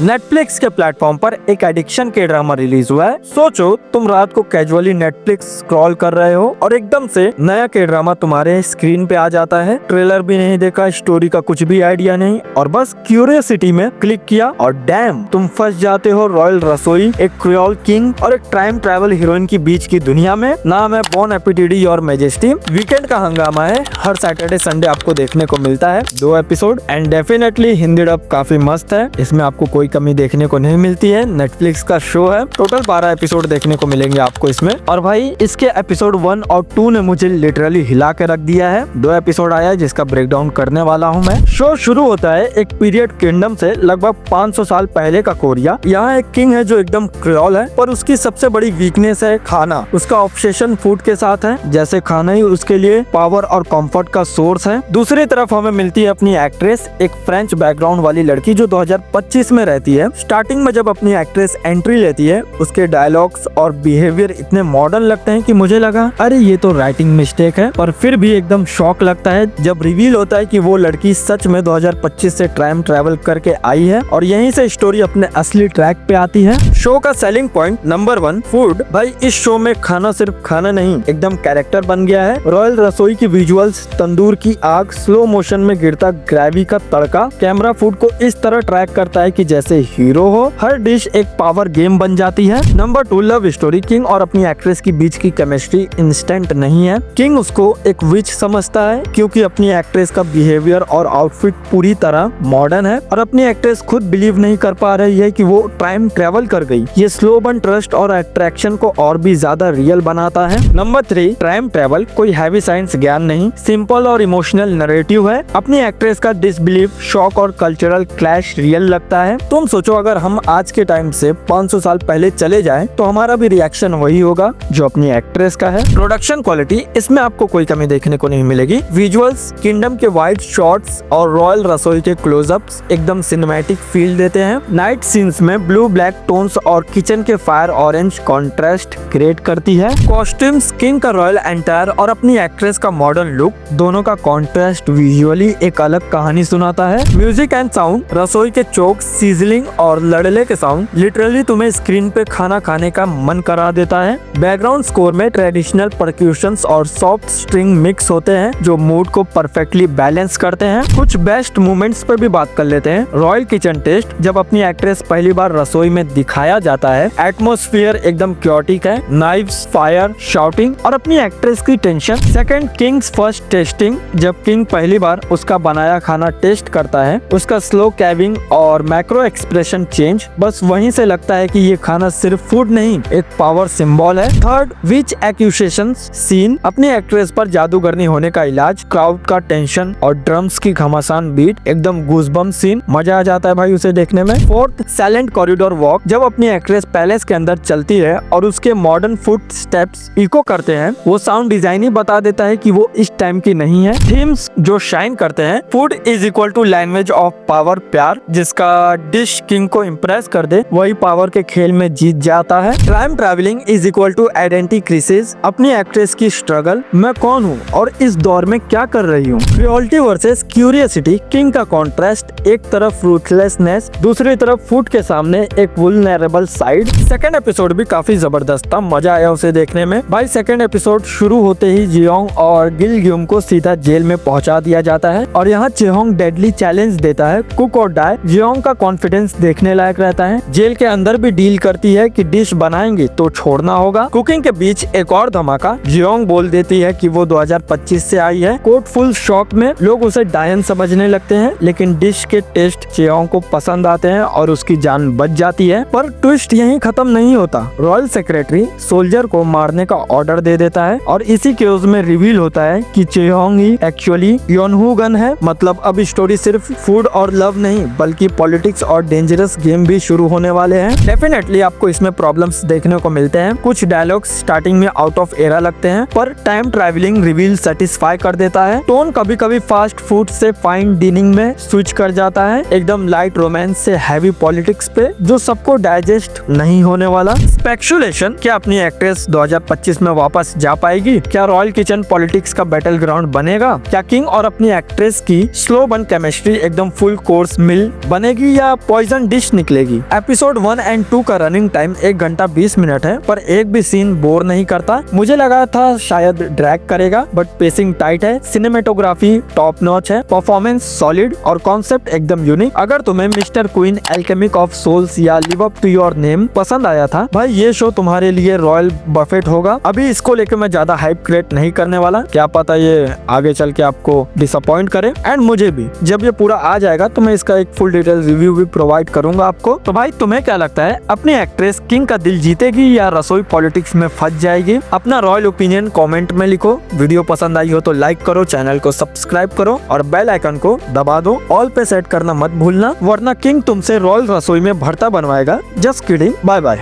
Netflix के platform पर एक एडिक्शन के ड्रामा रिलीज हुआ है। सोचो तुम रात को कैजुअली नेटफ्लिक्स स्क्रॉल कर रहे हो और एकदम से नया के ड्रामा तुम्हारे स्क्रीन पे आ जाता है। ट्रेलर भी नहीं देखा, स्टोरी का कुछ भी आइडिया नहीं, और बस क्यूरियोसिटी में क्लिक किया और डैम तुम फंस जाते हो रॉयल रसोई, एक क्रियोल किंग और एक टाइम ट्रैवल हीरोइन की बीच की दुनिया में। नाम है बॉन एपिटिडी और मैजेस्टी। वीकेंड का हंगामा है, हर सैटरडे संडे आपको देखने को मिलता है 2 episode and definitely Hindi dub काफी मस्त है, इसमें आपको कोई कमी देखने को नहीं मिलती है। नेटफ्लिक्स का शो है, टोटल 12 एपिसोड देखने को मिलेंगे आपको इसमें। और भाई इसके एपिसोड 1 और 2 ने मुझे लिटरली हिला के रख दिया है। 2 एपिसोड आया है जिसका ब्रेकडाउन करने वाला हूँ मैं। शो शुरू होता है एक पीरियड किंगडम से, लगभग 500 साल पहले का कोरिया। यहाँ एक किंग है जो एकदम क्रियोल है, पर उसकी सबसे बड़ी वीकनेस है खाना। उसका ऑब्सेशन फूड के साथ है, जैसे खाना ही उसके लिए पावर और कंफर्ट का सोर्स है। दूसरी तरफ हमें मिलती है अपनी एक्ट्रेस, एक फ्रेंच बैकग्राउंड वाली लड़की जो 2025 में रहती है। स्टार्टिंग में जब अपनी एक्ट्रेस एंट्री लेती है, उसके डायलॉग्स और बिहेवियर इतने मॉडर्न लगते हैं कि मुझे लगा अरे ये तो राइटिंग मिस्टेक है, पर फिर भी एकदम शॉक लगता है जब रिवील होता है कि वो लड़की सच में 2025 से टाइम ट्रैवल करके आई है और यहीं से स्टोरी अपने असली ट्रैक पे आती है। शो का सेलिंग पॉइंट नंबर 1 फूड। भाई इस शो में खाना सिर्फ खाना नहीं, एकदम कैरेक्टर बन गया है। रॉयल रसोई की विजुअल्स, तंदूर की आग, स्लो मोशन में गिरता ग्रेवी का तड़का, कैमरा फूड को इस तरह ट्रैक करता है कि जैसे हीरो हो। हर डिश एक पावर गेम बन जाती है। Number 2 love story. किंग और अपनी एक्ट्रेस की बीच की केमिस्ट्री इंस्टेंट नहीं है। किंग उसको एक विच समझता है क्योंकि अपनी एक्ट्रेस का बिहेवियर और आउटफिट पूरी तरह मॉडर्न है, और अपनी एक्ट्रेस खुद बिलीव नहीं कर पा रही है कि वो टाइम ट्रेवल कर गई। ये स्लो बन ट्रस्ट और अट्रैक्शन को और भी ज्यादा रियल बनाता है। नंबर 3 टाइम ट्रेवल कोई हैवी साइंस ज्ञान नहीं, सिंपल और इमोशनल नैरेटिव है। अपनी एक्ट्रेस का डिसबिलीफ, शॉक और कल्चरल क्लैश रियल लगता है। तुम सोचो अगर हम आज के टाइम से 500 साल पहले चले जाएं तो हमारा भी रिएक्शन वही होगा जो अपनी एक्ट्रेस का है। प्रोडक्शन क्वालिटी, इसमें आपको कोई कमी देखने को नहीं मिलेगी। विजुअल्स, किंगडम के वाइड शॉट्स और रॉयल रसोई के क्लोजअप्स एकदम सिनेमैटिक फील देते हैं। नाइट सीन्स में ब्लू ब्लैक टोन्स और किचन के फायर ऑरेंज कॉन्ट्रास्ट क्रिएट करती है। कॉस्ट्यूम्स, किंग का रॉयल एंटायर और अपनी एक्ट्रेस का मॉडर्न लुक, दोनों का कॉन्ट्रास्ट विजुअली एक अलग कहानी सुनाता है। म्यूजिक एंड साउंड, रसोई के चोक, सीजलिंग और लड़ले के साउंड लिटरली तुम्हें स्क्रीन पे खाना खाने का मन करा देता है। बैकग्राउंड स्कोर में ट्रेडिशनल परक्यूशंस और सॉफ्ट स्ट्रिंग मिक्स होते हैं जो मूड को परफेक्टली बैलेंस करते हैं। कुछ बेस्ट मोमेंट्स पर भी बात कर लेते हैं। रॉयल किचन टेस्ट, जब अपनी एक्ट्रेस पहली बार रसोई में दिखाया जाता है, एटमॉस्फेयर एकदम क्योटिक है, नाइव्स, फायर, शाउटिंग और अपनी एक्ट्रेस की tension. Second Kings first testing, जब किंग पहली बार उसका बनाया खाना टेस्ट करता है, उसका स्लो कैविंग और मैक्रो एक्सप्रेशन चेंज, बस वहीं से लगता है कि ये खाना सिर्फ फूड नहीं, एक पावर सिंबल है। थर्ड विच एक्यूसेशंस सीन, अपनी एक्ट्रेस पर जादूगरनी होने का इलाज, क्राउड का टेंशन और ड्रम्स की घमासान बीट, एकदम गूज़बम्प सीन, मजा आ जाता है भाई उसे देखने में। फोर्थ साइलेंट कॉरिडोर वॉक, जब अपनी एक्ट्रेस पैलेस के अंदर चलती है और उसके मॉडर्न फुट स्टेप्स इको करते हैं, वो साउंड डिजाइन ही बता देता है कि वो इस टाइम की नहीं है। थीम्स जो शाइन करते हैं, food is equal to language of power, प्यार, जिसका डिश किंग को इम्प्रेस कर दे वही पावर के खेल में जीत जाता है। Time travelling is equal to identity crisis, अपनी एक्ट्रेस की स्ट्रगल, मैं कौन हूँ और इस दौर में क्या कर रही हूँ। क्रियोलिटी वर्सेस क्यूरियोसिटी, किंग का कॉन्ट्रास्ट, एक तरफ रूथलेसनेस, दूसरी तरफ फूड के सामने एक वुल्नरेबल साइड। सेकंड एपिसोड भी काफी जबरदस्त था, मजा आया उसे देखने में। भाई सेकंड एपिसोड शुरू होते ही जियोंग और गिलग्यूम को सीधा जेल में पहुंचा दिया जाता है और यहाँ चेहोंग डेडली चैलेंज देता है, कुक और डाई। जियोंग का कॉन्फिडेंस देखने लायक रहता है। जेल के अंदर भी डील करती है कि डिश बनाएंगे तो छोड़ना होगा। कुकिंग के बीच एक और धमाका, जियोंग बोल देती है कि वो 2025 से आई है। कोर्ट फुल शॉक में, लोग उसे डायन समझने लगते हैं, लेकिन डिश के टेस्ट जियोंग को पसंद आते हैं और उसकी जान बच जाती है। पर ट्विस्ट यहीं खत्म नहीं होता। रॉयल सेक्रेटरी सोल्जर को मारने का ऑर्डर दे देता है और इसी केस में रिवील होता है कि चेहोंग ही एक्चुअली योनहू गन है। मतलब अब स्टोरी सिर्फ फूड और लव नहीं बल्कि पॉलिटिक्स और डेंजरस गेम भी शुरू होने वाले हैं। डेफिनेटली आपको इसमें प्रॉब्लम्स देखने को मिलते हैं। कुछ डायलॉग्स स्टार्टिंग में आउट ऑफ एरा लगते हैं, पर टाइम ट्रैवलिंग रिवील सेटिस्फाई कर देता है। टोन कभी कभी फास्ट फूड से फाइन डिनिंग में स्विच कर जाता है, एकदम लाइट रोमांस से हैवी पॉलिटिक्स पे, जो सबको डाइजेस्ट नहीं होने वाला। स्पेकुलेशन, क्या अपनी एक्ट्रेस 2025 में वापस जा पाएगी? क्या रॉयल किचन पॉलिटिक्स का बैटल ग्राउंड बनेगा? क्या किंग और अपनी एक्ट्रेस की स्लो बन केमिस्ट्री एकदम फुल कोर्स मिल बनेगी या पॉइजन डिश निकलेगी। एपिसोड 1 एंड 2 का रनिंग टाइम 1 घंटा 20 मिनट है, पर एक भी सीन बोर नहीं करता। मुझे लगा था शायद ड्रैग करेगा, बट पेसिंग टाइट है, सिनेमेटोग्राफी टॉप नॉच है, परफॉर्मेंस सॉलिड और कॉन्सेप्ट एकदम यूनिक। अगर तुम्हें Mr Queen Alchemy of Souls या Live Up to Your Name पसंद आया था भाई, ये शो तुम्हारे लिए रॉयल बफेट होगा। अभी इसको लेकर मैं ज्यादा हाइप क्रिएट नहीं करने वाला, क्या पता ये आगे चल के आपको डिसअपॉइंट करे। एंड मुझे भी जब ये पूरा आ जाएगा तो मैं इसका एक फुल डिटेल रिव्यू भी प्रोवाइड करूंगा आपको। तो भाई तुम्हें क्या लगता है, अपनी एक्ट्रेस किंग का दिल जीतेगी या रसोई पॉलिटिक्स में फंस जाएगी? अपना रॉयल ओपिनियन कमेंट में लिखो। वीडियो पसंद आई हो तो लाइक करो, चैनल को सब्सक्राइब करो और बेल आइकन को दबा दो। ऑल पे सेट करना मत भूलना, वरना किंग तुमसे रॉयल रसोई में भरता बनवाएगा। Just kidding, bye bye.